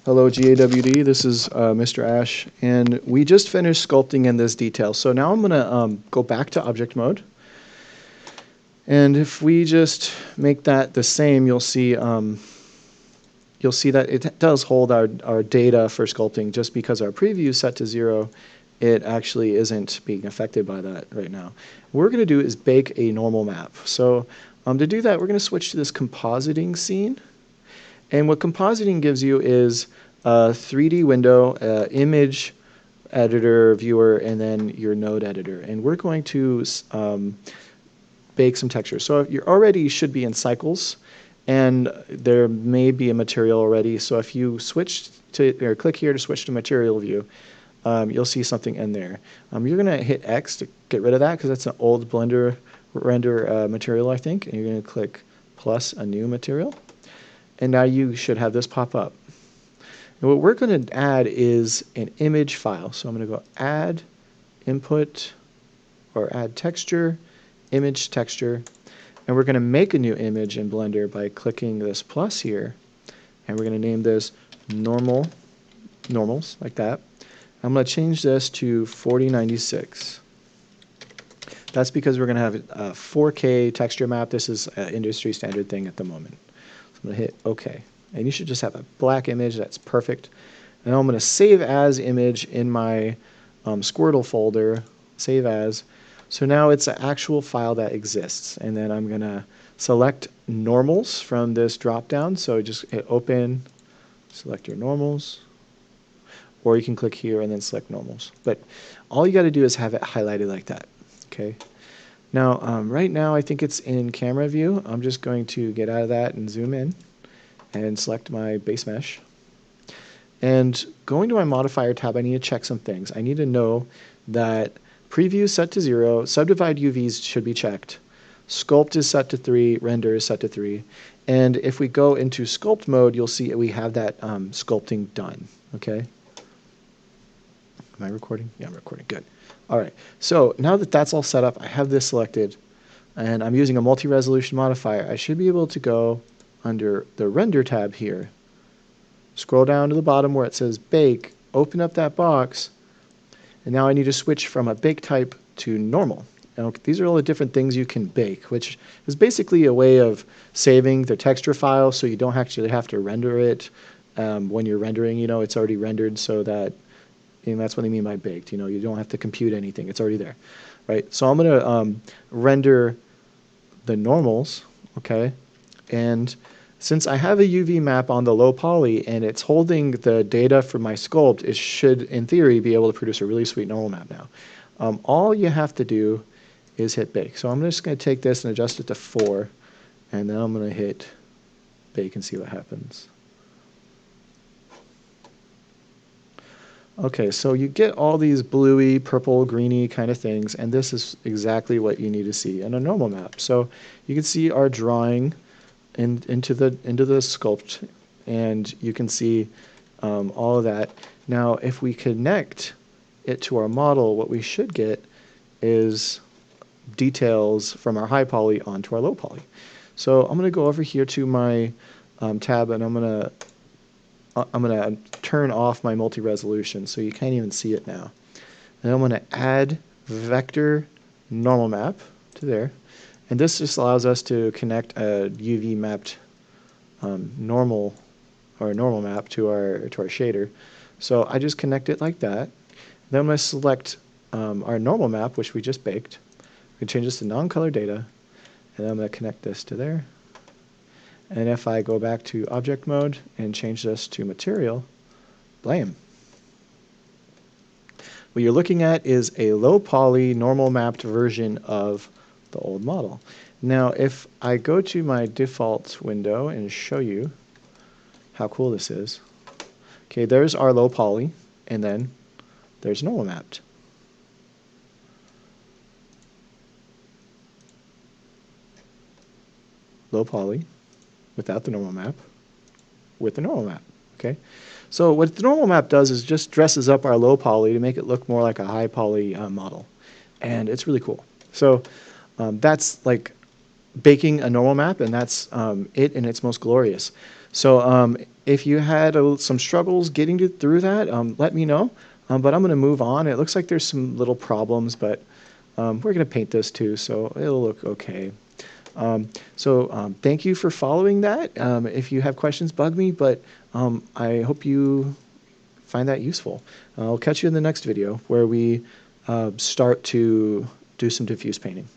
Hello GAWD, this is Mr. Ash, and we just finished sculpting in this detail. So now I'm going to go back to object mode, and if we just make that the same, you'll see that it does hold our data for sculpting. Just because our preview is set to 0, it actually isn't being affected by that right now. What we're going to do is bake a normal map. So to do that, we're going to switch to this compositing scene. And what compositing gives you is a 3D window, image editor, viewer, and then your node editor. And we're going to bake some textures. So you already should be in cycles, and there may be a material already. So if you switch to, or click here to switch to material view, you'll see something in there. You're going to hit X to get rid of that because that's an old Blender render material, I think. And you're going to click plus a new material. And now you should have this pop up. And what we're going to add is an image file. So I'm going to go add input or add texture, image texture. And we're going to make a new image in Blender by clicking this plus here. And we're going to name this normals, like that. I'm going to change this to 4096. That's because we're going to have a 4K texture map. This is an industry standard thing at the moment. I'm going to hit OK. And you should just have a black image. That's perfect. And I'm going to save as image in my Squirtle folder, save as. So now it's an actual file that exists. And then I'm going to select normals from this drop-down. So just hit open, select your normals. Or you can click here and then select normals. But all you got to do is have it highlighted like that. Okay. Now, right now, I think it's in camera view. I'm just going to get out of that and zoom in and select my base mesh. And going to my modifier tab, I need to check some things. I need to know that preview is set to 0, subdivide UVs should be checked, sculpt is set to 3, render is set to 3. And if we go into sculpt mode, you'll see we have that sculpting done. Okay. Am I recording? Yeah, I'm recording. Good. All right. So now that that's all set up, I have this selected, and I'm using a multi-resolution modifier. I should be able to go under the render tab here, scroll down to the bottom where it says bake, open up that box, and now I need to switch from a bake type to normal. Now, these are all the different things you can bake, which is basically a way of saving the texture file so you don't actually have to render it when you're rendering. You know, it's already rendered so that. And that's what I mean by baked. You know, you don't have to compute anything. It's already there, right? So I'm going to render the normals, okay? And since I have a UV map on the low poly and it's holding the data for my sculpt, it should, in theory, be able to produce a really sweet normal map now. All you have to do is hit bake. So I'm just going to take this and adjust it to 4, and then I'm going to hit bake and see what happens. Okay, so you get all these bluey, purple, greeny kind of things, and this is exactly what you need to see in a normal map. So you can see our drawing into the sculpt, and you can see all of that. Now, if we connect it to our model, what we should get is details from our high poly onto our low poly. So I'm going to go over here to my tab, and I'm going to turn off my multi-resolution so you can't even see it now. And I'm going to add vector normal map to there. And this just allows us to connect a UV mapped normal map to our shader. So I just connect it like that. Then I'm going to select our normal map, which we just baked. We can change this to non-color data. And I'm going to connect this to there. And if I go back to object mode and change this to material, blam. What you're looking at is a low poly normal mapped version of the old model. Now, if I go to my default window and show you how cool this is, okay, there's our low poly, and then there's normal mapped. Low poly without the normal map, with the normal map, okay? So what the normal map does is just dresses up our low poly to make it look more like a high poly model, and it's really cool. So that's like baking a normal map, and that's it in its most glorious. So if you had some struggles getting through that, let me know. But I'm going to move on. It looks like there's some little problems, but we're going to paint this too, so it'll look okay. Thank you for following that. If you have questions, bug me, but I hope you find that useful. I'll catch you in the next video where we start to do some diffuse painting.